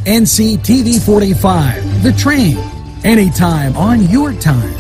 NCTV45, The Train, anytime on your time.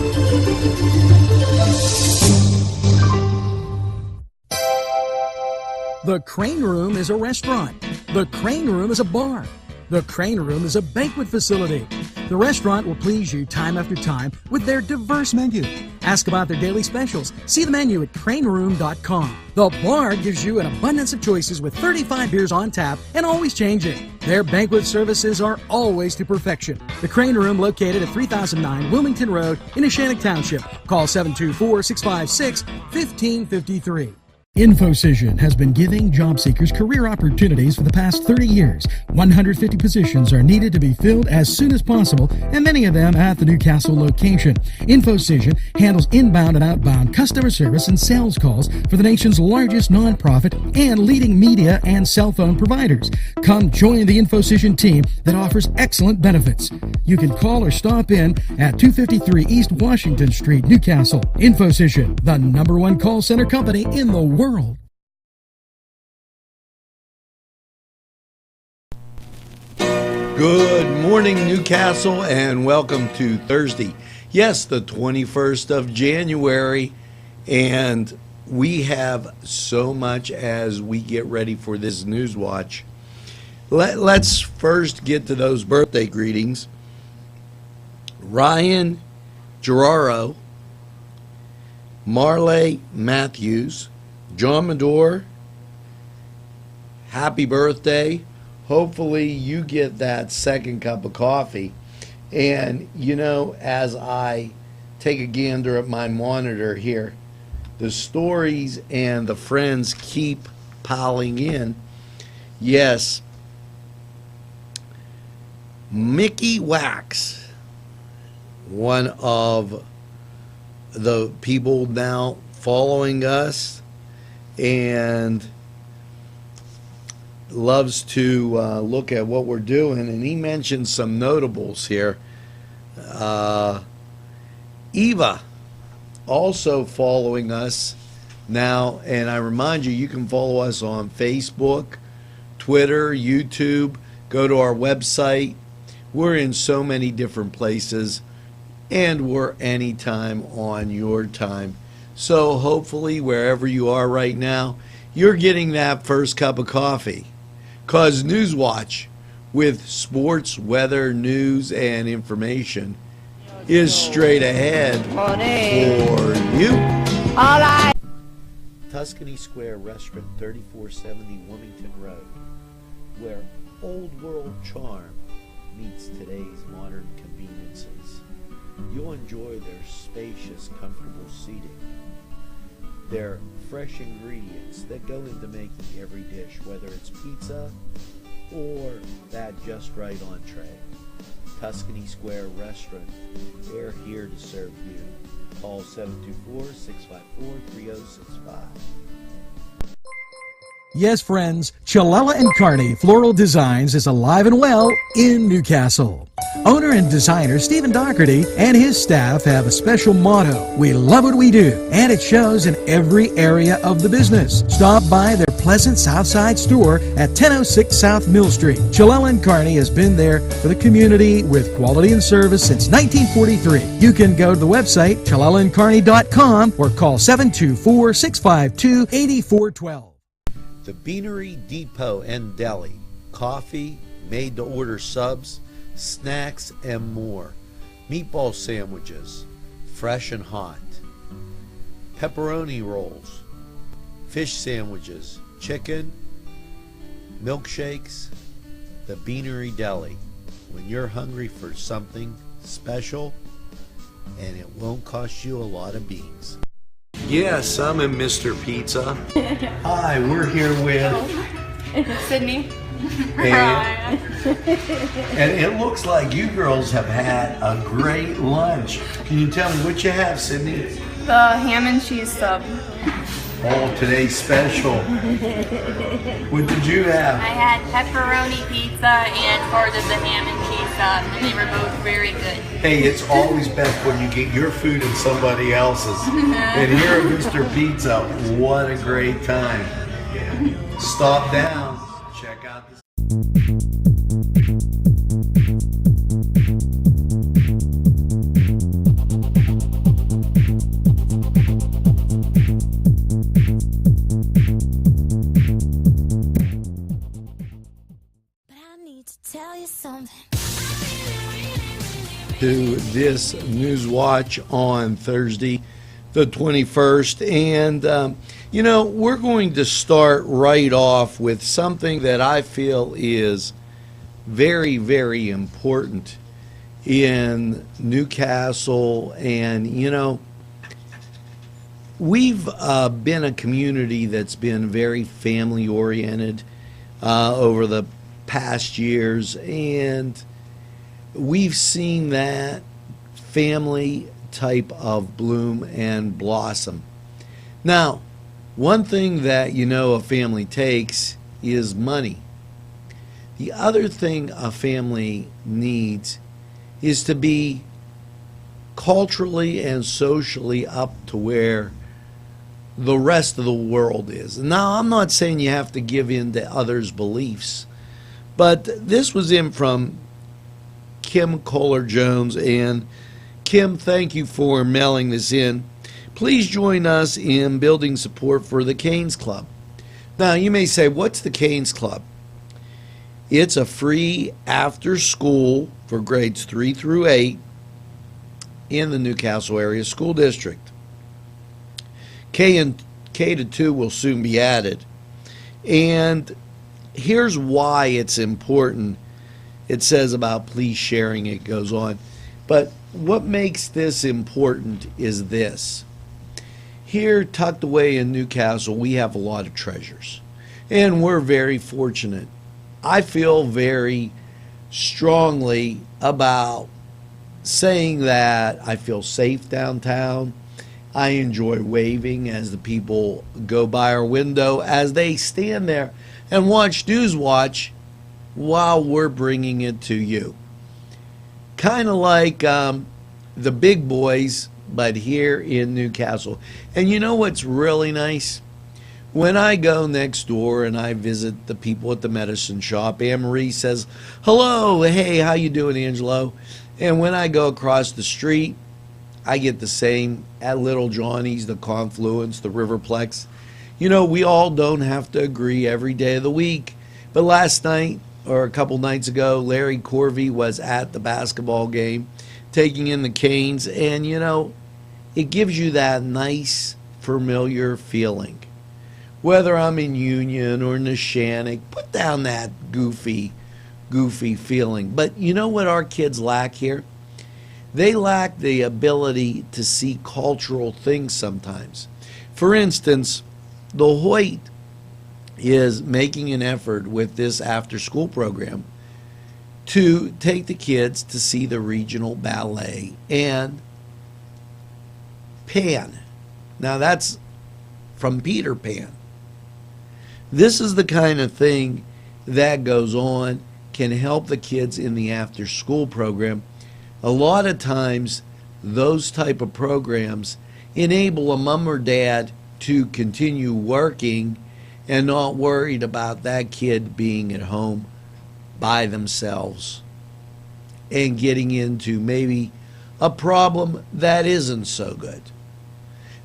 The Crane Room is a restaurant. The Crane Room is a bar. The Crane Room is a banquet facility. The restaurant will please you time after time with their diverse menu. Ask about their daily specials. See the menu at craneroom.com. The bar gives you an abundance of choices with 35 beers on tap and always changing. Their banquet services are always to perfection. The Crane Room, located at 3009 Wilmington Road in Neshannock Township. Call 724-656-1553. InfoCision has been giving job seekers career opportunities for the past 30 years. 150 positions are needed to be filled as soon as possible, and many of them at the Newcastle location. InfoCision handles inbound and outbound customer service and sales calls for the nation's largest nonprofit and leading media and cell phone providers. Come join the InfoCision team that offers excellent benefits. You can call or stop in at 253 East Washington Street, Newcastle. InfoCision, the #1 call center company in the world. Good morning, Newcastle, and welcome to Thursday. Yes, the 21st of January, and we have so much as we get ready for this NewsWatch. Let's first get to those birthday greetings. Ryan Geraro, Marley Matthews, John Medore, happy birthday. Hopefully you get that second cup of coffee. And, you know, as I take a gander at my monitor here, the stories and the friends keep piling in. Yes, Mickey Wax, one of the people now following us and loves to look at what we're doing, and he mentioned some notables here. Eva also following us now, and I remind you, you can follow us on Facebook, Twitter, YouTube, go to our website. We're in so many different places, and we're anytime on your time. So hopefully wherever you are right now, you're getting that first cup of coffee. Because NewsWatch, with sports, weather, news, and information, is straight ahead for you. All right. Tuscany Square Restaurant, 3470 Wilmington Road, where old world charm meets today's modern conveniences. You'll enjoy their spacious, comfortable seating, their fresh ingredients that go into making every dish, whether it's pizza or that just right entree. Tuscany Square Restaurant, they're here to serve you. Call 724-654-3065. Yes, friends, Chilella & Carney Floral Designs is alive and well in Newcastle. Owner and designer Stephen Doherty and his staff have a special motto: we love what we do, and it shows in every area of the business. Stop by their pleasant Southside store at 1006 South Mill Street. Chilella & Carney has been there for the community with quality and service since 1943. You can go to the website chilellaandcarney.com or call 724-652-8412. The Beanery Depot and Deli. Coffee, made-to-order subs, snacks, and more. Meatball sandwiches, fresh and hot. Pepperoni rolls, fish sandwiches, chicken, milkshakes. The Beanery Deli. When you're hungry for something special, and it won't cost you a lot of beans. Yes, I'm in Mr. Pizza. Hi, we're here with Sydney. and it looks like you girls have had a great lunch. Can you tell me what you have, Sydney? The ham and cheese sub. Oh, today's special. What did you have? I had pepperoni pizza and part of the ham and cheese sub, and they were both very good. Hey, it's always best when you get your food and somebody else's. And here at Mr. Pizza, what a great time. Stop down, check out this. to this NewsWatch on Thursday, the 21st. And, we're going to start right off with something that I feel is very, very important in Newcastle. And, we've been a community that's been very family oriented over the past years, and we've seen that family type of bloom and blossom. Now, one thing that a family takes is money. The other thing a family needs is to be culturally and socially up to where the rest of the world is. Now, I'm not saying you have to give in to others' beliefs, but this was in from Kim Kohler-Jones. And Kim, thank you for mailing this in. Please join us in building support for the Canes Club. Now, you may say, what's the Canes Club? It's a free after school for grades 3 through 8 in the Newcastle area school district. K to 2 will soon be added. And here's why it's important. It says about please sharing, it goes on. But what makes this important is this. Here, tucked away in Newcastle, we have a lot of treasures. And we're very fortunate. I feel very strongly about saying that I feel safe downtown. I enjoy waving as the people go by our window, as they stand there and watch NewsWatch while we're bringing it to you. Kind of like the big boys, but here in Newcastle. And you know what's really nice? When I go next door and I visit the people at the medicine shop, Anne-Marie says, hello, hey, how you doing, Angelo? And when I go across the street, I get the same at Little Johnny's, the Confluence, the Riverplex. We all don't have to agree every day of the week. But last night, or a couple nights ago, Larry Corvey was at the basketball game, taking in the Canes. And, it gives you that nice, familiar feeling. Whether I'm in Union or Neshannock, put down that goofy feeling. But you know what our kids lack here? They lack the ability to see cultural things sometimes. For instance, the Hoyt is making an effort with this after-school program to take the kids to see the regional ballet and Pan. Now, that's from Peter Pan. This is the kind of thing that goes on, can help the kids in the after-school program. A lot of times, those type of programs enable a mom or dad to continue working and not worried about that kid being at home by themselves and getting into maybe a problem that isn't so good.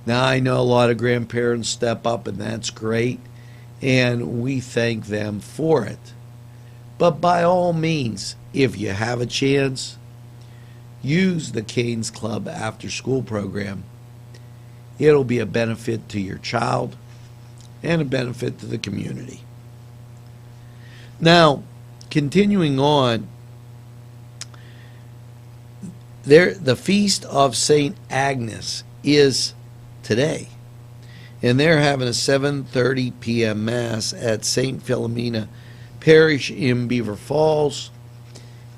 Now, I know a lot of grandparents step up, and that's great, and we thank them for it. But by all means, if you have a chance, use the Canes Club after school program. It'll be a benefit to your child and a benefit to the community. Now, continuing on, the Feast of St. Agnes is today. And they're having a 7:30 p.m. Mass at St. Philomena Parish in Beaver Falls.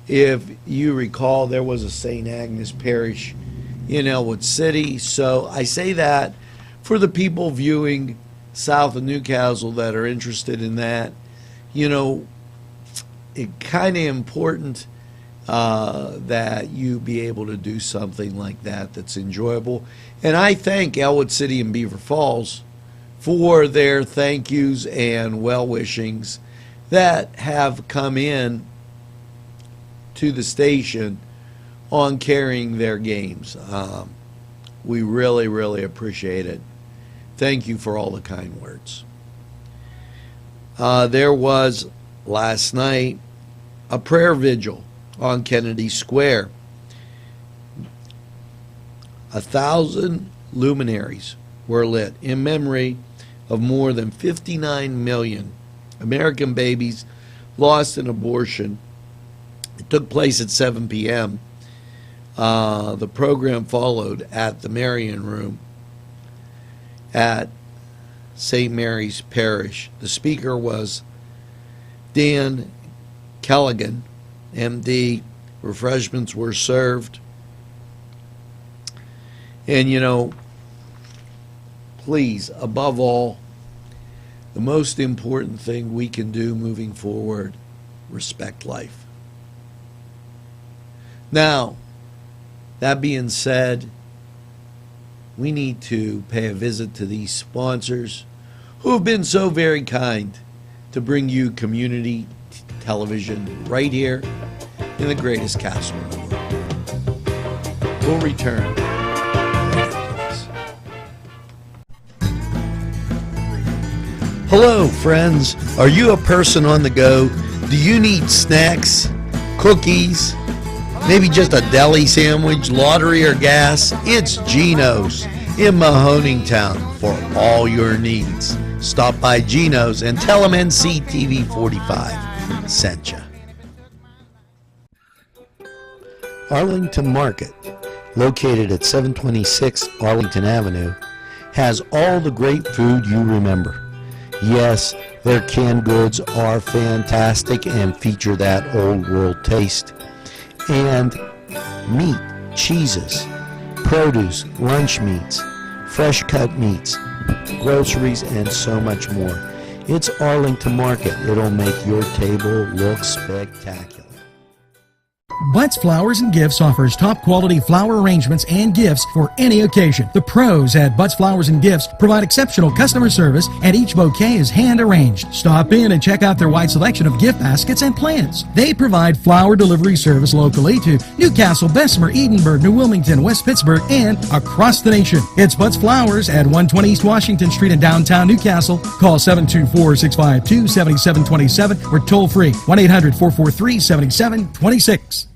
If you recall, there was a St. Agnes Parish in Elwood City. So I say that for the people viewing south of Newcastle that are interested in that. It's kind of important that you be able to do something like that that's enjoyable. And I thank Elwood City and Beaver Falls for their thank yous and well-wishings that have come in to the station on carrying their games. We really, really appreciate it. Thank you for all the kind words. There was last night a prayer vigil on Kennedy Square. 1,000 luminaries were lit in memory of more than 59 million American babies lost in abortion. It took place at 7 p.m. The program followed at the Marion Room at St. Mary's Parish. The speaker was Dan Callaghan, MD. Refreshments were served. And, please, above all, the most important thing we can do moving forward, respect life. Now, that being said, we need to pay a visit to these sponsors who have been so very kind to bring you community television right here in the greatest castle in the world. We'll return. Hello, friends. Are you a person on the go? Do you need snacks, cookies, maybe just a deli sandwich, lottery, or gas? It's Gino's in Mahoning Town for all your needs. Stop by Gino's and tell them NCTV45 sent you. Arlington Market, located at 726 Arlington Avenue, has all the great food you remember. Yes, their canned goods are fantastic and feature that old world taste. And meat, cheeses, produce, lunch meats, fresh cut meats, groceries, and so much more. It's Arlington Market. It'll make your table look spectacular. Butts Flowers and Gifts offers top quality flower arrangements and gifts for any occasion. The pros at Butts Flowers and Gifts provide exceptional customer service, and each bouquet is hand arranged. Stop in and check out their wide selection of gift baskets and plants. They provide flower delivery service locally to Newcastle, Bessemer, Edinburgh, New Wilmington, West Pittsburgh, and across the nation. It's Butts Flowers at 120 East Washington Street in downtown Newcastle. Call 724-652-7727 or toll free 1-800-443-7726.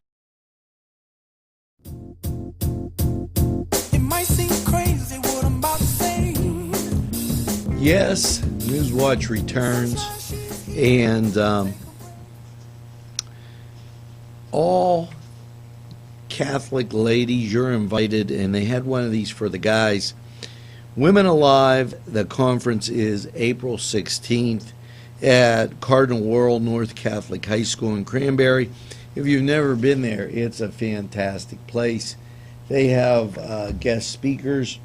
Yes, NewsWatch returns, and all Catholic ladies, you're invited, and they had one of these for the guys. Women Alive, the conference is April 16th at Cardinal Laurel North Catholic High School in Cranberry. If you've never been there, it's a fantastic place. They have guest speakers.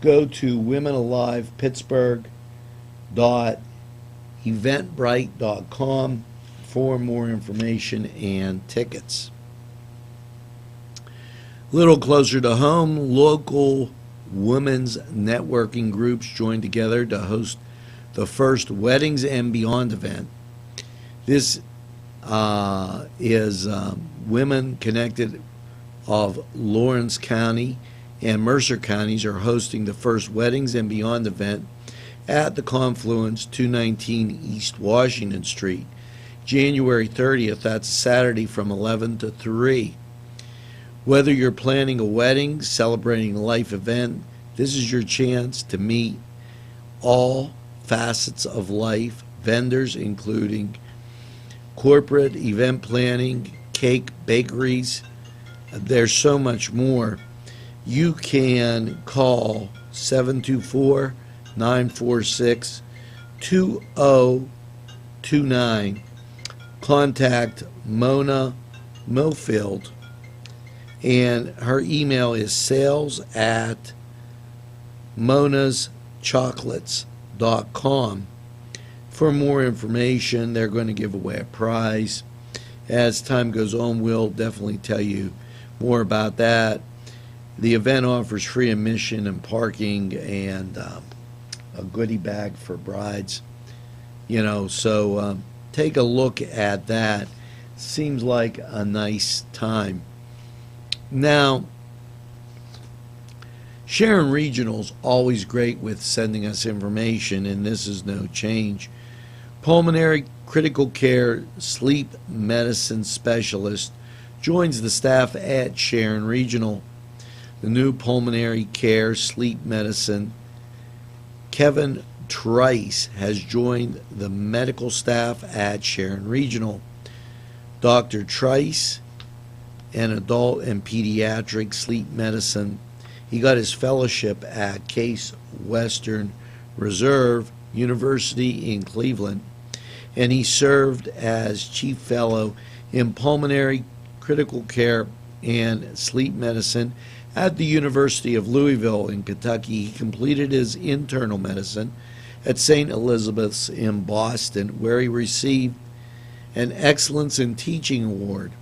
Go to womenalive.pittsburgh.eventbrite.com for more information and tickets. A little closer to home, local women's networking groups joined together to host the first Weddings and Beyond event. This is Women Connected of Lawrence County and Mercer counties are hosting the first Weddings and Beyond event at the Confluence, 219 East Washington Street, January 30th. That's Saturday from 11 to 3. Whether you're planning a wedding, celebrating a life event, this is your chance to meet all facets of life, vendors including corporate event planning, cake, bakeries. There's so much more. You can call 724-946-2029. Contact Mona Mofield, and her email is sales@monaschocolates.com. For more information, they're going to give away a prize. As time goes on, we'll definitely tell you more about that. The event offers free admission and parking and a goodie bag for brides. So take a look at that. Seems like a nice time. Now, Sharon Regional's always great with sending us information, and this is no change. Pulmonary critical care sleep medicine specialist joins the staff at Sharon Regional. the new pulmonary care sleep medicine. Kevin Trice has joined the medical staff at Sharon Regional. Dr. Trice, an adult and pediatric sleep medicine. He got his fellowship at Case Western Reserve University in Cleveland, and he served as chief fellow in pulmonary critical care and sleep medicine at the University of Louisville in Kentucky. He completed his internal medicine at St. Elizabeth's in Boston, where he received an Excellence in Teaching Award.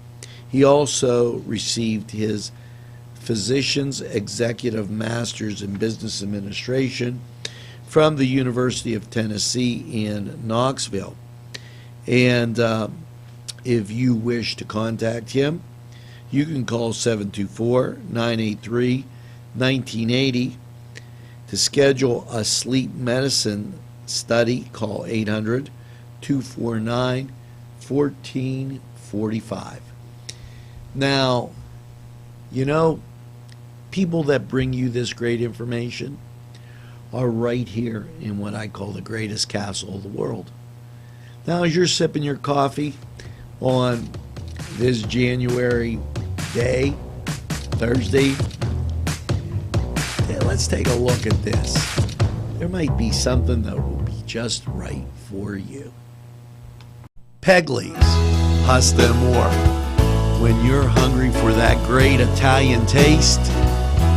He also received his Physician's Executive Master's in Business Administration from the University of Tennessee in Knoxville. And if you wish to contact him, you can call 724-983-1980. To schedule a sleep medicine study, call 800-249-1445. Now, you know, people that bring you this great information are right here in what I call the greatest castle of the world. Now, as you're sipping your coffee on this January day, Thursday, let's take a look at this. There might be something that will be just right for you. Pegley's Pasta and More. When you're hungry for that great Italian taste,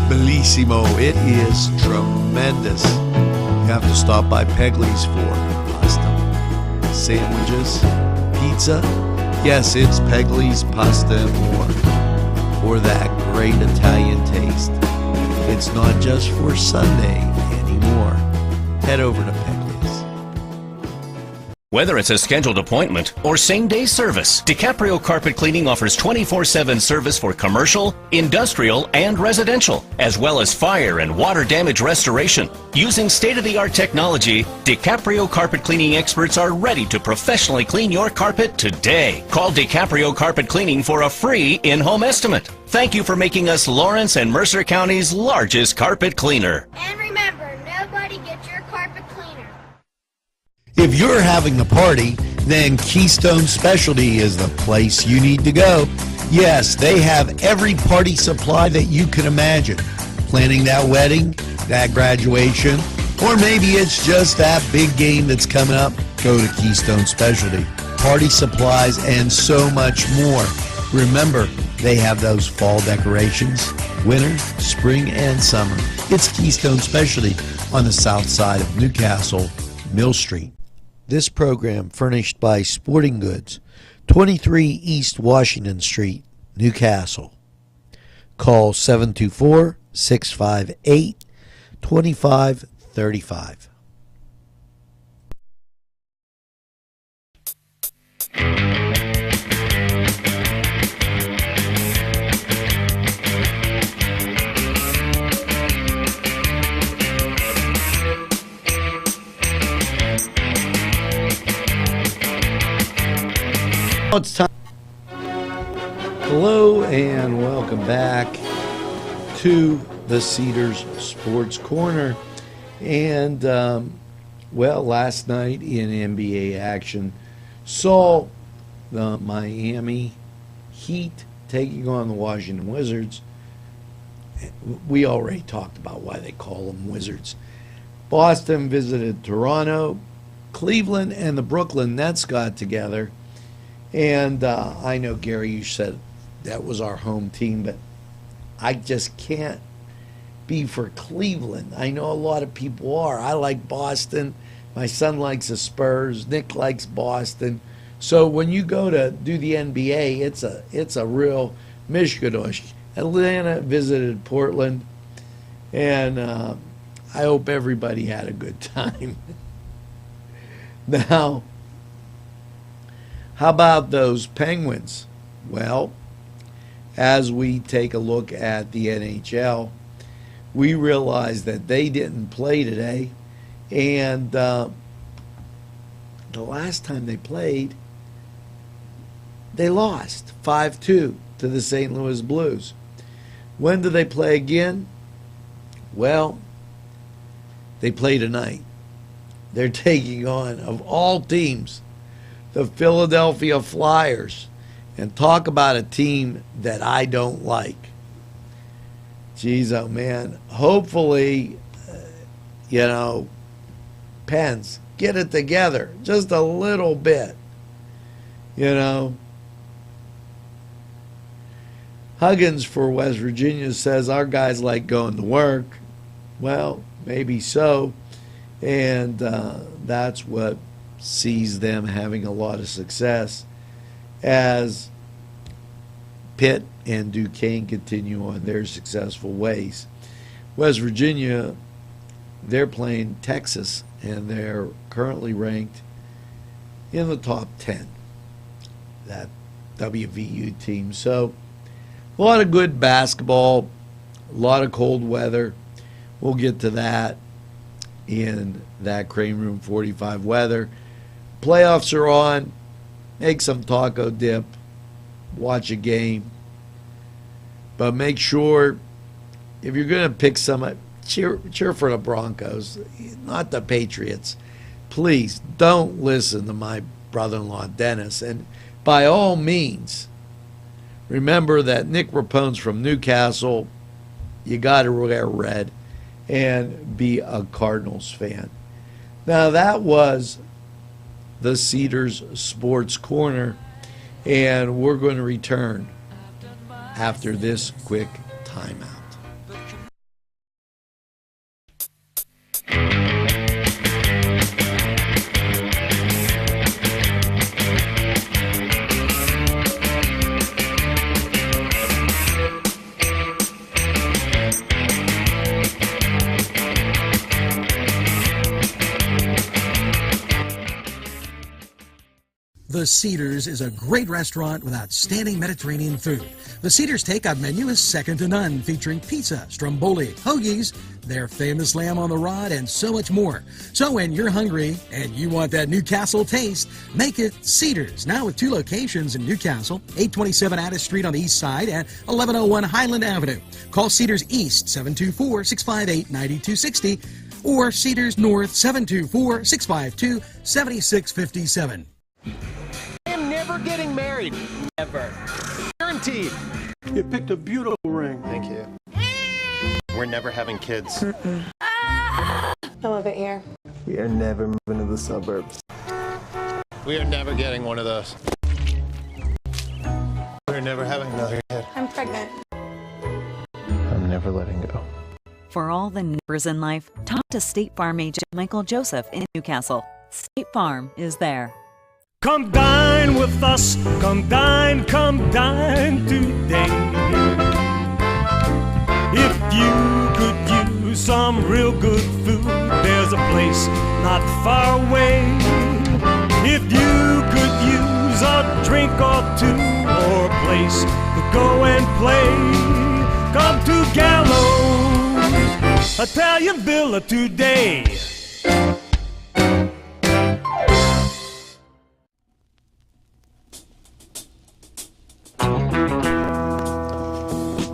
bellissimo, it is tremendous. You have to stop by Pegley's for pasta, sandwiches, pizza. Yes, it's Pegley's Pasta and More for that great Italian taste. It's not just for Sunday anymore. Head over to Pegley's. Whether it's a scheduled appointment or same-day service, DiCaprio Carpet Cleaning offers 24/7 service for commercial, industrial, and residential, as well as fire and water damage restoration. Using state-of-the-art technology, DiCaprio Carpet Cleaning experts are ready to professionally clean your carpet today. Call DiCaprio Carpet Cleaning for a free in-home estimate. Thank you for making us Lawrence and Mercer County's largest carpet cleaner. And remember, nobody gets your carpet cleaner. If you're having a party, then Keystone Specialty is the place you need to go. Yes, they have every party supply that you can imagine. Planning that wedding, that graduation, or maybe it's just that big game that's coming up, go to Keystone Specialty. Party supplies and so much more. Remember, they have those fall decorations, winter, spring, and summer. It's Keystone Specialty on the south side of Newcastle, Mill Street. This program furnished by Sporting Goods, 23 East Washington Street, Newcastle. Call 724-658-2535. It's time. Hello and welcome back to the Cedars Sports Corner. And well, last night in NBA action saw the Miami Heat taking on the Washington Wizards. We already talked about why they call them Wizards. Boston visited Toronto. Cleveland and the Brooklyn Nets got together. And I know, Gary, you said that was our home team, but I just can't be for Cleveland. I know a lot of people are. I like Boston. My son likes the Spurs. Nick likes Boston. So when you go to do the NBA, it's a real mishkadosh. Atlanta visited Portland, and I hope everybody had a good time. Now, how about those Penguins? Well, as we take a look at the NHL, we realize that they didn't play today, and the last time they played, they lost 5-2 to the St. Louis Blues. When do they play again? Well, they play tonight. They're taking on, of all teams, the Philadelphia Flyers. And talk about a team that I don't like. Jeez, oh man. Hopefully, Pens, get it together just a little bit. Huggins for West Virginia says our guys like going to work. Well, maybe so. And that's what sees them having a lot of success as Pitt and Duquesne continue on their successful ways. West Virginia, they're playing Texas, and they're currently ranked in the top 10, that WVU team. So a lot of good basketball, a lot of cold weather. We'll get to that in that Crane Room 45 weather. Playoffs are on. Make some taco dip. Watch a game. But make sure, if you're going to pick some, cheer for the Broncos, not the Patriots. Please don't listen to my brother-in-law, Dennis. And by all means, remember that Nick Rapone's from Newcastle. You got to wear red and be a Cardinals fan. Now, that was the Cedars Sports Corner, and we're going to return after this quick timeout. The Cedars is a great restaurant with outstanding Mediterranean food. The Cedars takeout menu is second to none, featuring pizza, stromboli, hoagies, their famous lamb on the rod, and so much more. So when you're hungry and you want that Newcastle taste, make it Cedars. Now with 2 locations in Newcastle, 827 Addis Street on the east side and 1101 Highland Avenue. Call Cedars East, 724-658-9260, or Cedars North, 724-652-7657. Never getting married. Ever. Guaranteed. You picked a beautiful ring. Thank you. We're never having kids. I love it here. We are never moving to the suburbs. We are never getting one of those. We're never having another kid. I'm pregnant. I'm never letting go. For all the numbers in life, talk to State Farm agent Michael Joseph in Newcastle. State Farm is there. Come dine with us, come dine today. If you could use some real good food, there's a place not far away. If you could use a drink or two, or a place to go and play, come to Gallo's Italian Villa today.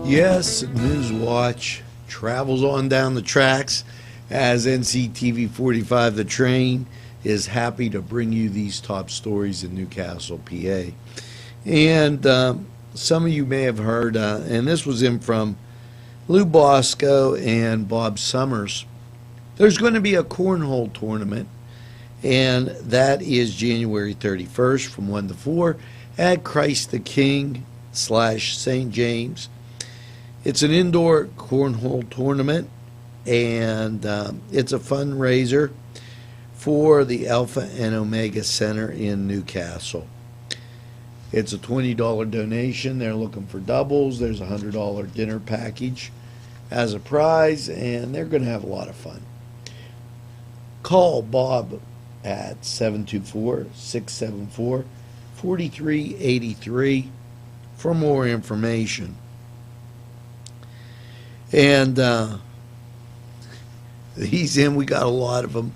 Yes, NewsWatch travels on down the tracks as NCTV45 The Train is happy to bring you these top stories in Newcastle, PA. And some of you may have heard, and this was in from Lou Bosco and Bob Summers. There's going to be a cornhole tournament, and that is January 31st from 1 to 4 at Christ the King / St. James. It's an indoor cornhole tournament, and it's a fundraiser for the Alpha and Omega Center in Newcastle. It's a $20 donation. They're looking for doubles. There's a $100 dinner package as a prize, and they're going to have a lot of fun. Call Bob at 724-674-4383 for more information. And he's in. We got a lot of them.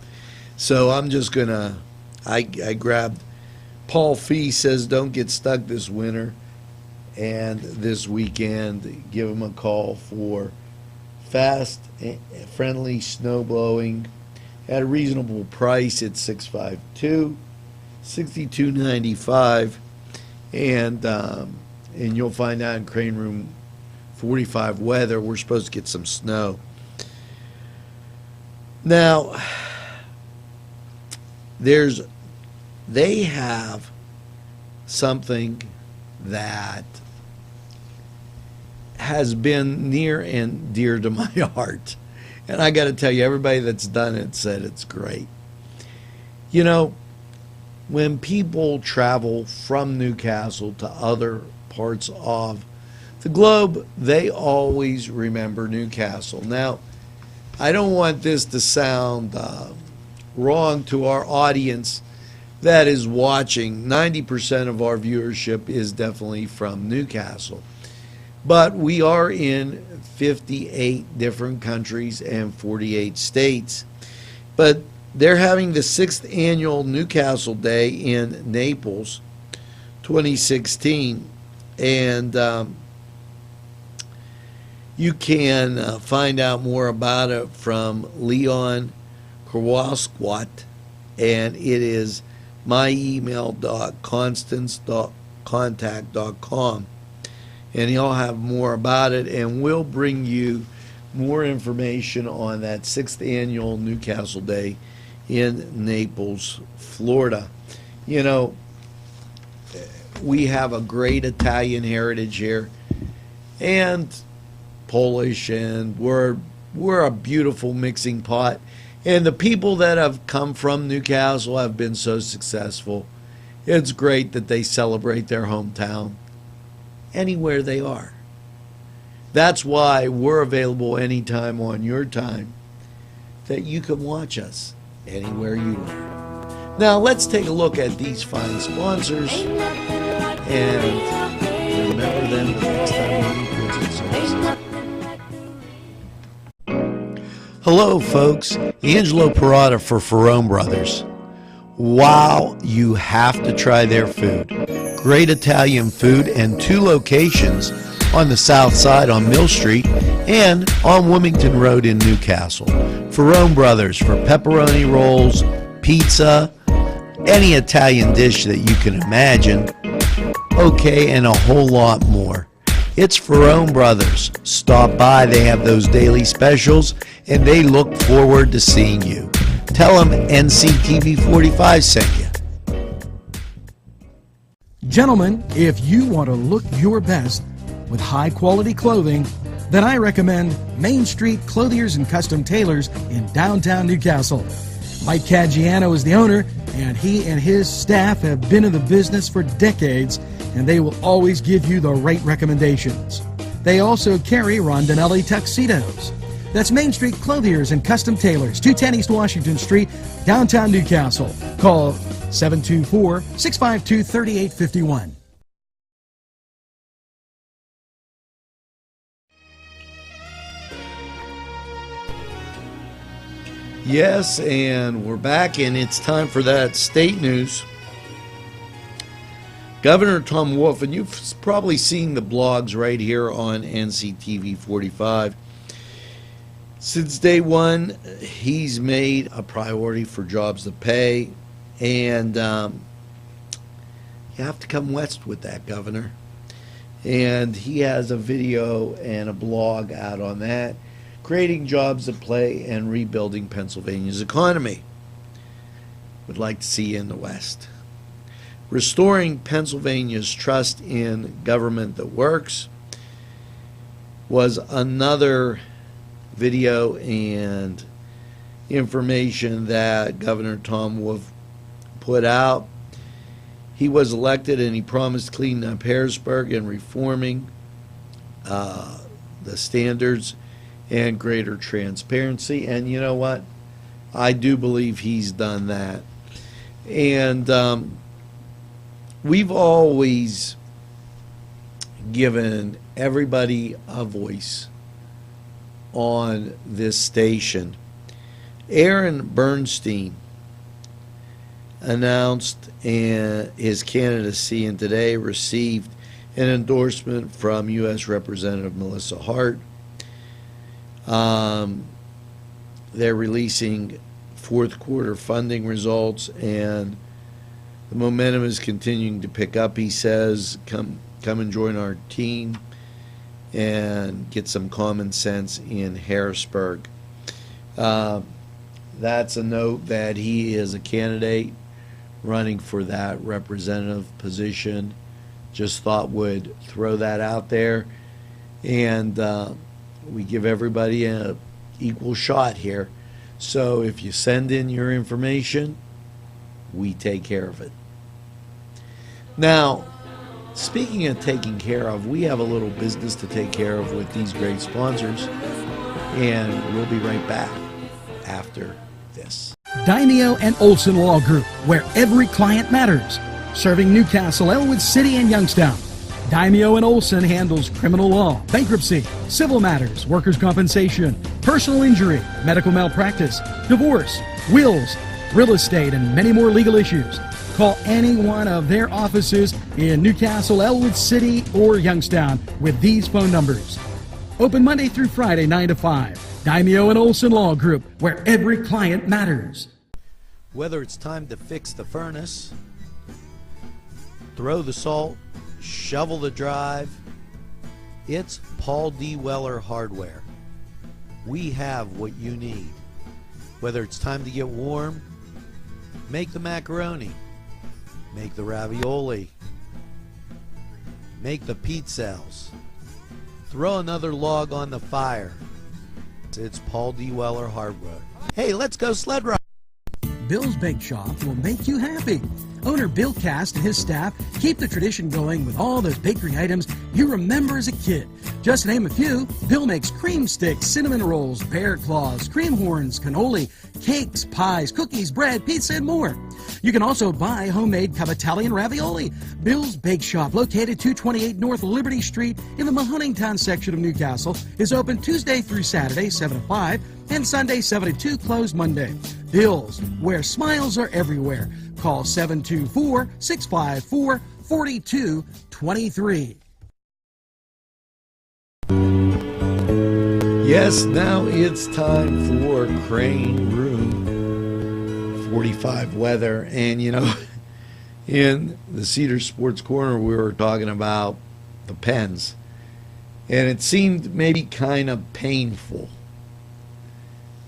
So I'm just going to, I grabbed, Paul Fee says, don't get stuck this winter. and this weekend, give them a call for fast, friendly snow blowing at a reasonable price at 652-6295, and you'll find out in Crane Room 45 weather. We're supposed to get some snow. Now, they have something that has been near and dear to my heart. And I got to tell you, everybody that's done it said it's great. You know, when people travel from Newcastle to other parts of the globe, they always remember Newcastle. Now, I don't want this to sound wrong to our audience that is watching. 90% of our viewership is definitely from Newcastle. But we are in 58 different countries and 48 states. But they're having the 6th annual Newcastle Day in Naples, 2016. And you can find out more about it from Leon Kowalskwat, and it is myemail.constance.contact.com. And he'll have more about it, and we'll bring you more information on that 6th annual Newcastle Day in Naples, Florida. You know, we have a great Italian heritage here, and Polish, and we're a beautiful mixing pot. And the people that have come from Newcastle have been so successful. It's great that they celebrate their hometown anywhere they are. That's why we're available anytime on your time, that you can watch us anywhere you are. Now let's take a look at these fine sponsors and remember them the next time we visit service. Hello folks, Angelo Perrotta for Ferrone Brothers. Wow, you have to try their food. Great Italian food, and 2 locations on the south side on Mill Street and on Wilmington Road in Newcastle. Ferrone Brothers for pepperoni rolls, pizza, any Italian dish that you can imagine, okay, and a whole lot more. It's Ferrone Brothers. Stop by, they have those daily specials, and they look forward to seeing you. Tell them NCTV45 sent you. Gentlemen, if you want to look your best with high quality clothing, then I recommend Main Street Clothiers and Custom Tailors in downtown Newcastle. Mike Caggiano is the owner, and he and his staff have been in the business for decades, and they will always give you the right recommendations. They also carry Rondinelli tuxedos. That's Main Street Clothiers and Custom Tailors, 210 East Washington Street, downtown Newcastle. Call 724-652-3851. Yes, and we're back, and it's time for that state news. Governor Tom Wolf, and you've probably seen the blogs right here on NCTV45. Since day one, he's made a priority for jobs to pay, and you have to come west with that, Governor. And he has a video and a blog out on that, creating jobs to play and rebuilding Pennsylvania's economy. Would like to see you in the West. Restoring Pennsylvania's trust in government that works was another video and information that Governor Tom Wolf put out. He was elected and he promised cleaning up Harrisburg and reforming the standards and greater transparency. And you know what? I do believe he's done that. And we've always given everybody a voice on this station. Aaron Bernstein announced his candidacy and today received an endorsement from U.S. Representative Melissa Hart. They're releasing fourth quarter funding results, and the momentum is continuing to pick up. He says, come and join our team and get some common sense in Harrisburg. That's a note that he is a candidate running for that representative position. Just thought would throw that out there. And we give everybody an equal shot here. So if you send in your information, we take care of it. Now, speaking of taking care of, we have a little business to take care of with these great sponsors, and we'll be right back after this. Daimio and Olson Law Group, where every client matters. Serving Newcastle, Elwood City, and Youngstown. Daimio and Olson handles criminal law, bankruptcy, civil matters, workers' compensation, personal injury, medical malpractice, divorce, wills, real estate, and many more legal issues. Call any one of their offices in Newcastle, Elwood City, or Youngstown with these phone numbers. Open Monday through Friday, 9 to 5. Daimio and Olson Law Group, where every client matters. Whether it's time to fix the furnace, throw the salt, shovel the drive, it's Paul D. Weller Hardware. We have what you need. Whether it's time to get warm, make the macaroni, make the ravioli, make the pizzelles, throw another log on the fire. It's Paul D. Weller Hardware. Hey, let's go sled ride. Bill's Bake Shop will make you happy. Owner Bill Cast and his staff keep the tradition going with all those bakery items you remember as a kid. Just to name a few, Bill makes cream sticks, cinnamon rolls, bear claws, cream horns, cannoli, cakes, pies, cookies, bread, pizza, and more. You can also buy homemade Cavatelli and ravioli. Bill's Bake Shop, located 228 North Liberty Street in the Mahoningtown section of Newcastle, is open Tuesday through Saturday, 7 to 5, and Sunday, 7 to 2, closed Monday. Bill's, where smiles are everywhere. Call 724-654-4223. Yes, now it's time for Crane Room 45 weather. And, you know, in the Cedar Sports Corner, we were talking about the Pens. And it seemed maybe kind of painful.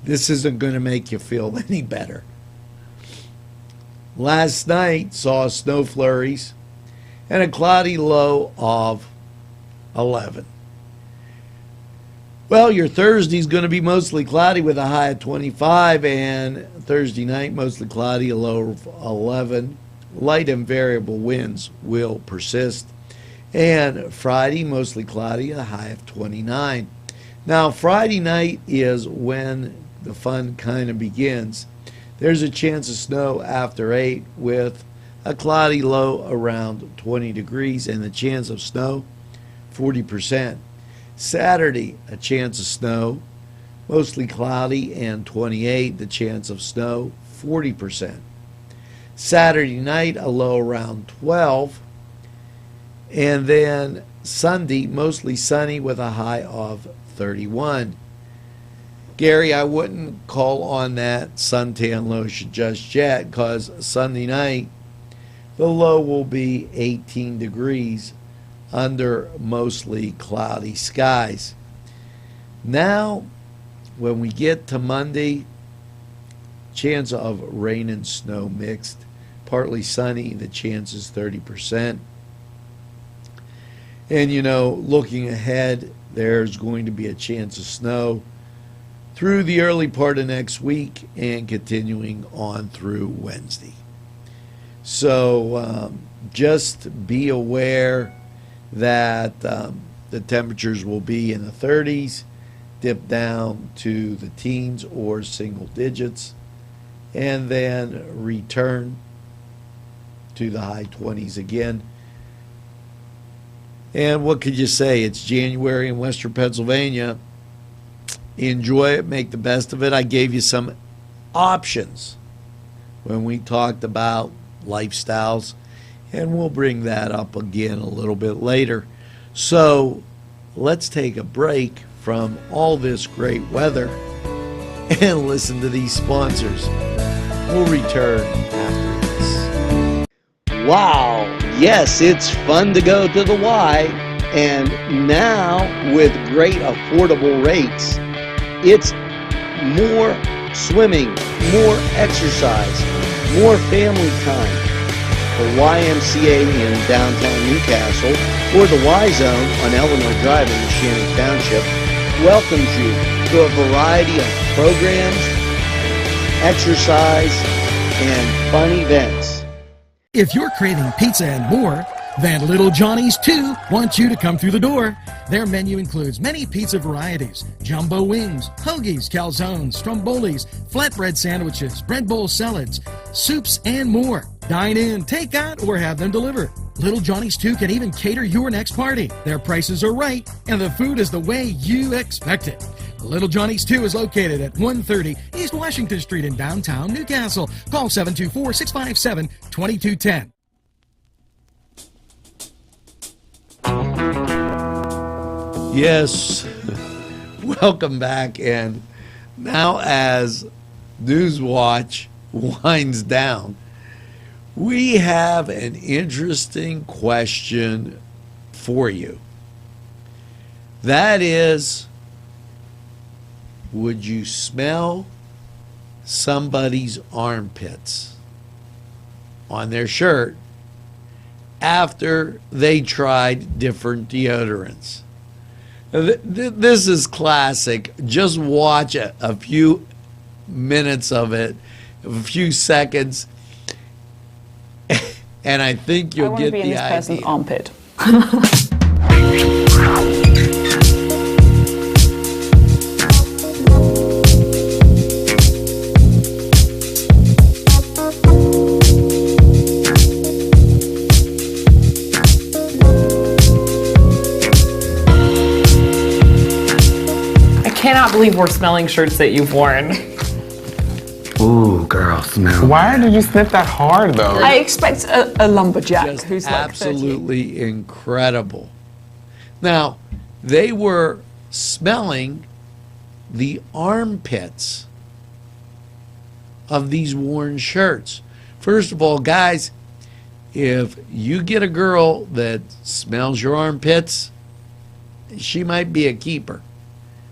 This isn't going to make you feel any better. Last night saw snow flurries and a cloudy low of 11. Well, your Thursday's going to be mostly cloudy with a high of 25, and Thursday night mostly cloudy, a low of 11. Light and variable winds will persist. And Friday mostly cloudy, a high of 29. Now, Friday night is when the fun kind of begins. There's a chance of snow after 8 with a cloudy low around 20 degrees and the chance of snow 40%. Saturday, a chance of snow, mostly cloudy and 28, the chance of snow 40%. Saturday night, a low around 12, and then Sunday, mostly sunny with a high of 31. Gary, I wouldn't call on that suntan lotion just yet, because Sunday night, the low will be 18 degrees under mostly cloudy skies. Now, when we get to Monday, chance of rain and snow mixed, partly sunny, the chance is 30%. And, you know, looking ahead, there's going to be a chance of snow through the early part of next week and continuing on through Wednesday. So just be aware that the temperatures will be in the 30s, dip down to the teens or single digits, and then return to the high 20s again. And what could you say? It's January in Western Pennsylvania. Enjoy it, make the best of it. I gave you some options when we talked about lifestyles And we'll bring that up again a little bit later. So let's take a break from all this great weather and listen to these sponsors. We'll return after this. Wow, yes, it's fun to go to the Y, and now with great affordable rates, it's more swimming, more exercise, more family time. The YMCA in downtown Newcastle or the Y Zone on Eleanor Drive in Shannon Township welcomes you to a variety of programs, exercise, and fun events. If you're craving pizza and more, then Little Johnny's 2 wants you to come through the door. Their menu includes many pizza varieties, jumbo wings, hoagies, calzones, strombolis, flatbread sandwiches, bread bowl salads, soups, and more. Dine in, take out, or have them delivered. Little Johnny's 2 can even cater your next party. Their prices are right, and the food is the way you expect it. Little Johnny's 2 is located at 130 East Washington Street in downtown Newcastle. Call 724-657-2210. Yes, welcome back. And now as NewsWatch winds down, we have an interesting question for you. That is, would you smell somebody's armpits on their shirt after they tried different deodorants? This is classic. Just watch a few minutes of it, a few seconds, and I think you'll get the idea. I want to be in this person's armpit. I cannot believe we're smelling shirts that you've worn. Ooh, girl, smell. Why did you sniff that hard, though? I expect a lumberjack Just who's like absolutely incredible. Now, they were smelling the armpits of these worn shirts. First of all, guys, if you get a girl that smells your armpits, she might be a keeper.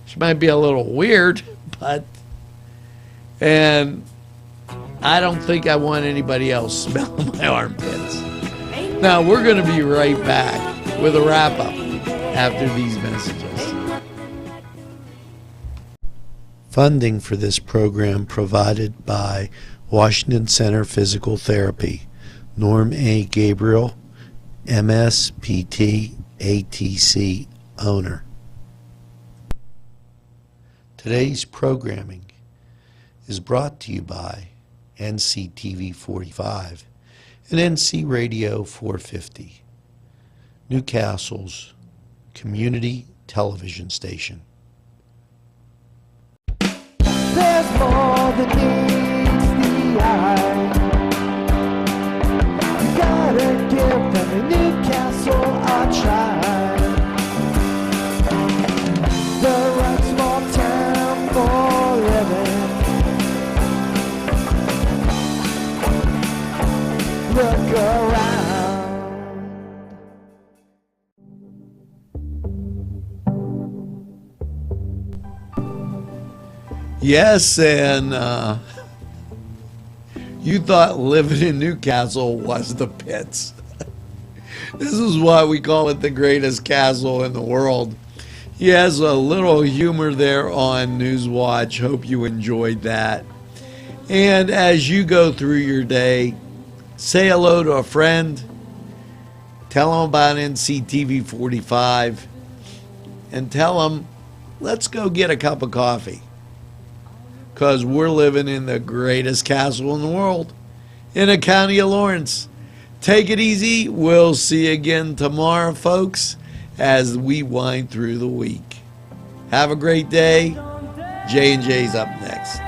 She might be a little weird, and I don't think I want anybody else smelling my armpits. Now, we're going to be right back with a wrap-up after these messages. Funding for this program provided by Washington Center Physical Therapy, Norm A. Gabriel, MSPT, ATC owner. Today's programming is brought to you by NCTV45 and NC Radio 450, Newcastle's community television station. There's more than meets the eye. You gotta give them a Newcastle a try. The right small town for living. Look around. Yes, and you thought living in Newcastle was the pits. This is why we call it the greatest castle in the world. Yes, a little humor there on NewsWatch. Hope you enjoyed that. And as you go through your day, say hello to a friend. Tell them about NCTV45. And tell them, let's go get a cup of coffee. Because we're living in the greatest castle in the world, in the county of Lawrence. Take it easy. We'll see you again tomorrow, folks, as we wind through the week. Have a great day. J&J's up next.